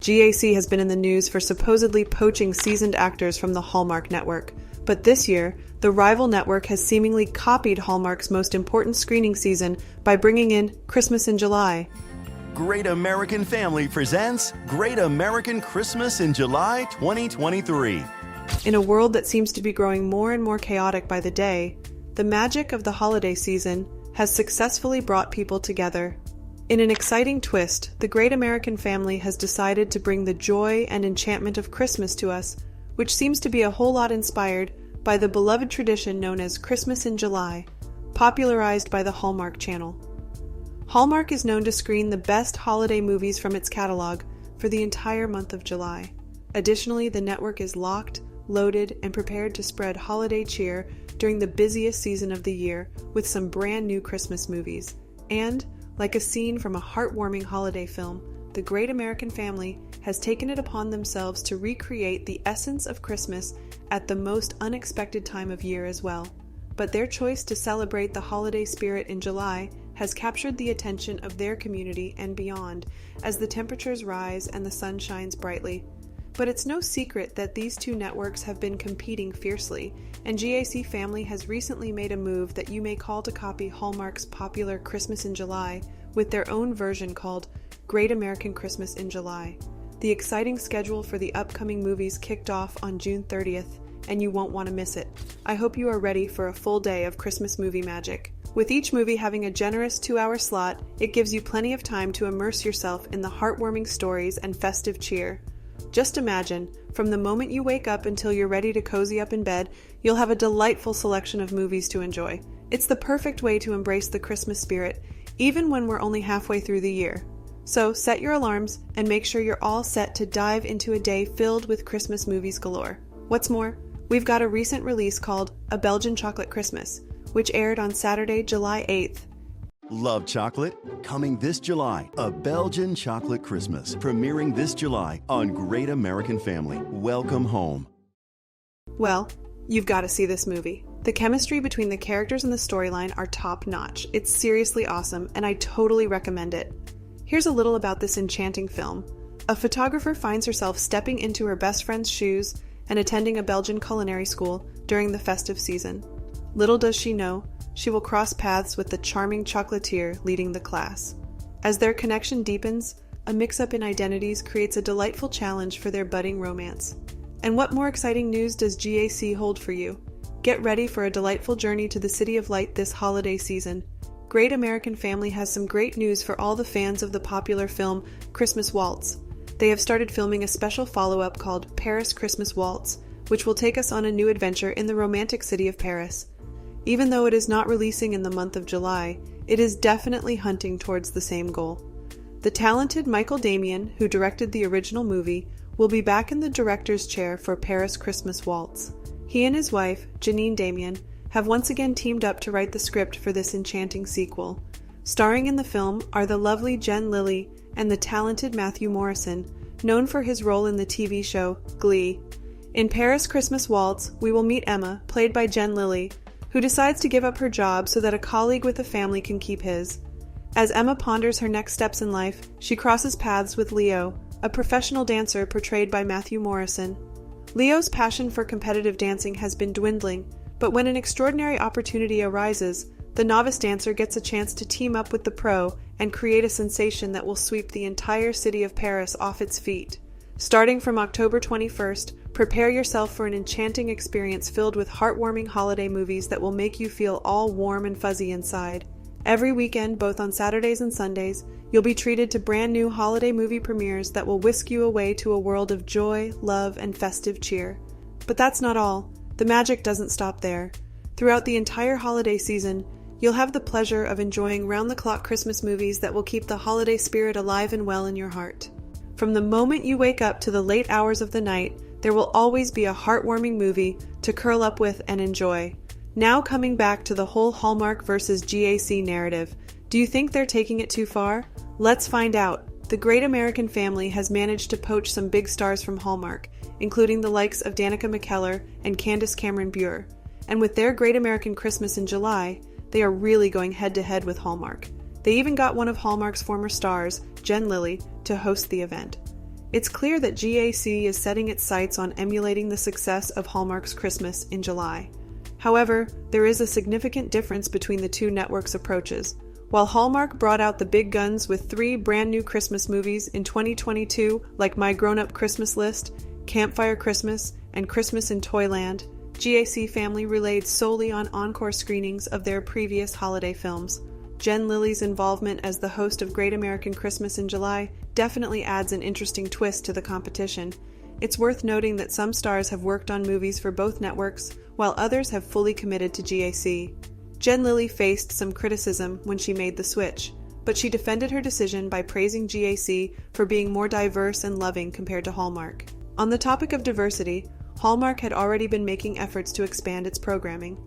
GAC has been in the news for supposedly poaching seasoned actors from the Hallmark network. But this year, the rival network has seemingly copied Hallmark's most important screening season by bringing in Christmas in July. Great American Family presents Great American Christmas in July 2023. In a world that seems to be growing more and more chaotic by the day, the magic of the holiday season has successfully brought people together. In an exciting twist, the Great American Family has decided to bring the joy and enchantment of Christmas to us, which seems to be a whole lot inspired by the beloved tradition known as Christmas in July, popularized by the Hallmark Channel. Hallmark is known to screen the best holiday movies from its catalog for the entire month of July. Additionally, the network is locked, loaded, and prepared to spread holiday cheer during the busiest season of the year with some brand new Christmas movies. And, like a scene from a heartwarming holiday film, the Great American Family has taken it upon themselves to recreate the essence of Christmas at the most unexpected time of year as well. But their choice to celebrate the holiday spirit in July has captured the attention of their community and beyond as the temperatures rise and the sun shines brightly. But it's no secret that these two networks have been competing fiercely, and GAC Family has recently made a move that you may call to copy Hallmark's popular Christmas in July with their own version called Great American Christmas in July. The exciting schedule for the upcoming movies kicked off on June 30th, and you won't want to miss it. I hope you are ready for a full day of Christmas movie magic. With each movie having a generous 2-hour slot, it gives you plenty of time to immerse yourself in the heartwarming stories and festive cheer. Just imagine, from the moment you wake up until you're ready to cozy up in bed, you'll have a delightful selection of movies to enjoy. It's the perfect way to embrace the Christmas spirit, even when we're only halfway through the year. So set your alarms and make sure you're all set to dive into a day filled with Christmas movies galore. What's more, we've got a recent release called A Belgian Chocolate Christmas, which aired on Saturday, July 8th. Love chocolate? Coming this July, A Belgian Chocolate Christmas, premiering this July on Great American Family. Welcome home. Well, you've got to see this movie. The chemistry between the characters and the storyline are top-notch. It's seriously awesome, and I totally recommend it. Here's a little about this enchanting film. A photographer finds herself stepping into her best friend's shoes and attending a Belgian culinary school during the festive season. Little does she know, she will cross paths with the charming chocolatier leading the class. As their connection deepens, a mix-up in identities creates a delightful challenge for their budding romance. And what more exciting news does GAC hold for you? Get ready for a delightful journey to the City of Light this holiday season. Great American Family has some great news for all the fans of the popular film Christmas Waltz. They have started filming a special follow-up called Paris Christmas Waltz, which will take us on a new adventure in the romantic city of Paris. Even though it is not releasing in the month of July, it is definitely hunting towards the same goal. The talented Michael Damian, who directed the original movie, will be back in the director's chair for Paris Christmas Waltz. He and his wife, Janine Damian, have once again teamed up to write the script for this enchanting sequel. Starring in the film are the lovely Jen Lilly and the talented Matthew Morrison, known for his role in the TV show Glee. In Paris Christmas Waltz, we will meet Emma, played by Jen Lilly, who decides to give up her job so that a colleague with a family can keep his. As Emma ponders her next steps in life, she crosses paths with Leo, a professional dancer portrayed by Matthew Morrison. Leo's passion for competitive dancing has been dwindling, but when an extraordinary opportunity arises, the novice dancer gets a chance to team up with the pro and create a sensation that will sweep the entire city of Paris off its feet. Starting from October 21st, prepare yourself for an enchanting experience filled with heartwarming holiday movies that will make you feel all warm and fuzzy inside. Every weekend, both on Saturdays and Sundays, you'll be treated to brand new holiday movie premieres that will whisk you away to a world of joy, love, and festive cheer. But that's not all. The magic doesn't stop there. Throughout the entire holiday season, you'll have the pleasure of enjoying round-the-clock Christmas movies that will keep the holiday spirit alive and well in your heart. From the moment you wake up to the late hours of the night, there will always be a heartwarming movie to curl up with and enjoy. Now coming back to the whole Hallmark versus GAC narrative, do you think they're taking it too far? Let's find out. The Great American Family has managed to poach some big stars from Hallmark, including the likes of Danica McKellar and Candace Cameron Bure. And with their Great American Christmas in July, they are really going head-to-head with Hallmark. They even got one of Hallmark's former stars, Jen Lilly, to host the event. It's clear that GAC is setting its sights on emulating the success of Hallmark's Christmas in July. However, there is a significant difference between the two networks' approaches. While Hallmark brought out the big guns with 3 brand new Christmas movies in 2022, like My Grown-Up Christmas List, Campfire Christmas, and Christmas in Toyland, GAC Family relied solely on encore screenings of their previous holiday films. Jen Lillys' involvement as the host of Great American Christmas in July definitely adds an interesting twist to the competition. It's worth noting that some stars have worked on movies for both networks, while others have fully committed to GAC. Jen Lilly faced some criticism when she made the switch, but she defended her decision by praising GAC for being more diverse and loving compared to Hallmark. On the topic of diversity, Hallmark had already been making efforts to expand its programming.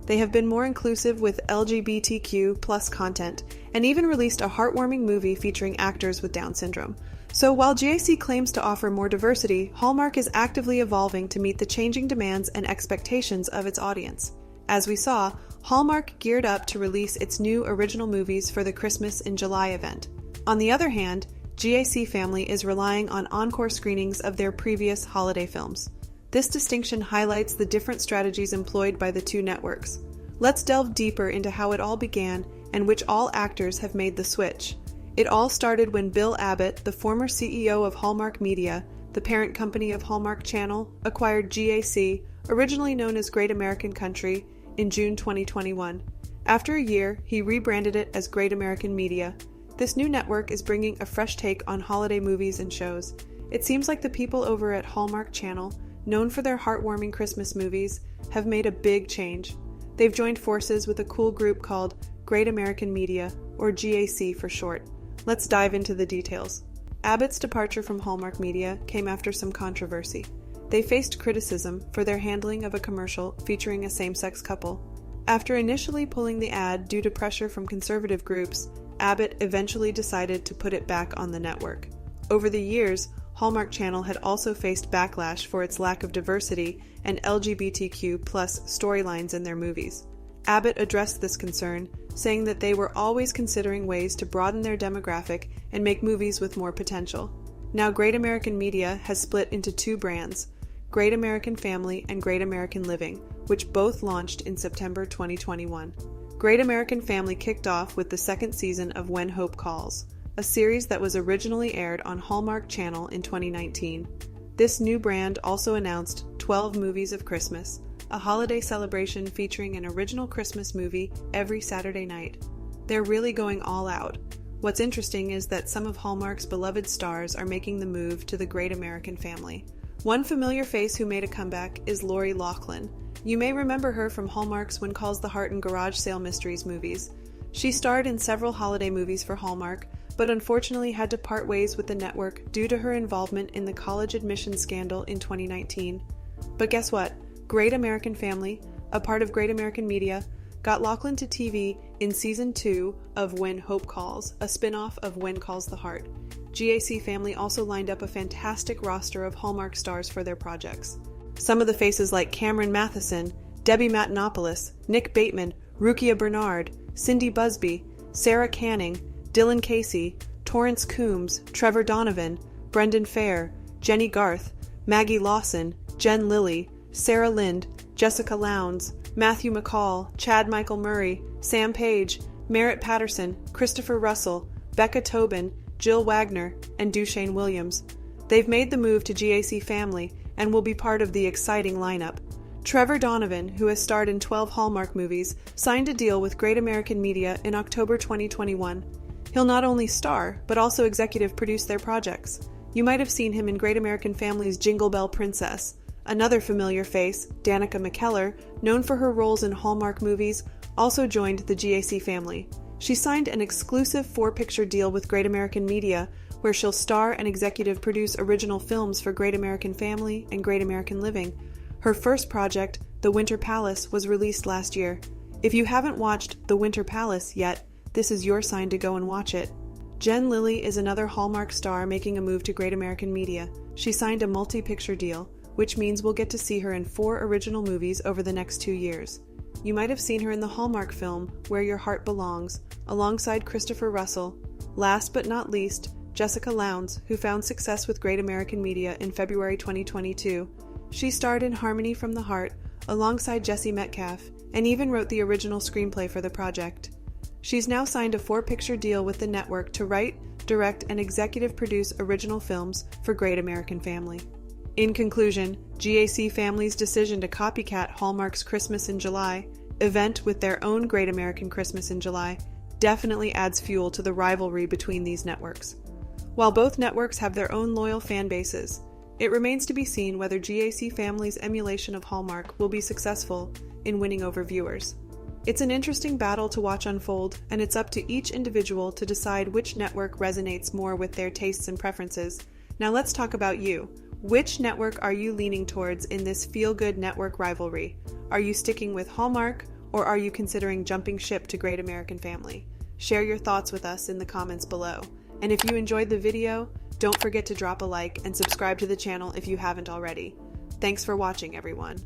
They have been more inclusive with LGBTQ+ content, and even released a heartwarming movie featuring actors with Down syndrome. So while GAC claims to offer more diversity, Hallmark is actively evolving to meet the changing demands and expectations of its audience. As we saw, Hallmark geared up to release its new original movies for the Christmas in July event. On the other hand, GAC Family is relying on encore screenings of their previous holiday films. This distinction highlights the different strategies employed by the two networks. Let's delve deeper into how it all began and which all actors have made the switch. It all started when Bill Abbott, the former CEO of Hallmark Media, the parent company of Hallmark Channel, acquired GAC, originally known as Great American Country, in June 2021. After a year, he rebranded it as Great American Media. This new network is bringing a fresh take on holiday movies and shows. It seems like the people over at Hallmark Channel, known for their heartwarming Christmas movies, have made a big change. They've joined forces with a cool group called Great American Media, or GAC for short. Let's dive into the details. Abbott's departure from Hallmark Media came after some controversy. They faced criticism for their handling of a commercial featuring a same-sex couple. After initially pulling the ad due to pressure from conservative groups, Abbott eventually decided to put it back on the network. Over the years, Hallmark Channel had also faced backlash for its lack of diversity and LGBTQ+ storylines in their movies. Abbott addressed this concern, saying that they were always considering ways to broaden their demographic and make movies with more potential. Now Great American Media has split into 2 brands, Great American Family and Great American Living, which both launched in September 2021. Great American Family kicked off with the second season of When Hope Calls, a series that was originally aired on Hallmark Channel in 2019. This new brand also announced 12 Movies of Christmas, a holiday celebration featuring an original Christmas movie every Saturday night. They're really going all out. What's interesting is that some of Hallmark's beloved stars are making the move to the Great American Family. One familiar face who made a comeback is Lori Loughlin. You may remember her from Hallmark's When Calls the Heart and Garage Sale Mysteries movies. She starred in several holiday movies for Hallmark, but unfortunately had to part ways with the network due to her involvement in the college admissions scandal in 2019. But guess what? Great American Family, a part of Great American Media, got Loughlin to TV in Season 2 of When Hope Calls, a spin-off of When Calls the Heart. GAC Family also lined up a fantastic roster of Hallmark stars for their projects. Some of the faces like Cameron Matheson, Debbie Matenopoulos, Nick Bateman, Rukia Bernard, Cindy Busby, Sarah Canning, Dylan Casey, Torrance Coombs, Trevor Donovan, Brendan Fair, Jenny Garth, Maggie Lawson, Jen Lilly, Sarah Lind, Jessica Lowndes, Matthew McCall, Chad Michael Murray, Sam Page, Merritt Patterson, Christopher Russell, Becca Tobin, Jill Wagner, and Duchesne Williams. They've made the move to GAC Family and will be part of the exciting lineup. Trevor Donovan, who has starred in 12 Hallmark movies, signed a deal with Great American Media in October 2021. He'll not only star, but also executive produce their projects. You might have seen him in Great American Family's Jingle Bell Princess. Another familiar face, Danica McKellar, known for her roles in Hallmark movies, also joined the GAC family. She signed an exclusive 4-picture deal with Great American Media, where she'll star and executive produce original films for Great American Family and Great American Living. Her first project, The Winter Palace, was released last year. If you haven't watched The Winter Palace yet, this is your sign to go and watch it. Jen Lilly is another Hallmark star making a move to Great American Media. She signed a multi-picture deal, which means we'll get to see her in 4 original movies over the next 2 years. You might have seen her in the Hallmark film Where Your Heart Belongs, alongside Christopher Russell. Last but not least, Jessica Lowndes, who found success with Great American Media in February 2022. She starred in Harmony from the Heart alongside Jesse Metcalfe and even wrote the original screenplay for the project. She's now signed a 4-picture deal with the network to write, direct, and executive produce original films for Great American Family. In conclusion, GAC Family's decision to copycat Hallmark's Christmas in July event with their own Great American Christmas in July definitely adds fuel to the rivalry between these networks. While both networks have their own loyal fan bases, it remains to be seen whether GAC Family's emulation of Hallmark will be successful in winning over viewers. It's an interesting battle to watch unfold, and it's up to each individual to decide which network resonates more with their tastes and preferences. Now let's talk about you. Which network are you leaning towards in this feel-good network rivalry? Are you sticking with Hallmark, or are you considering jumping ship to Great American Family? Share your thoughts with us in the comments below. And if you enjoyed the video, don't forget to drop a like and subscribe to the channel if you haven't already. Thanks for watching, everyone.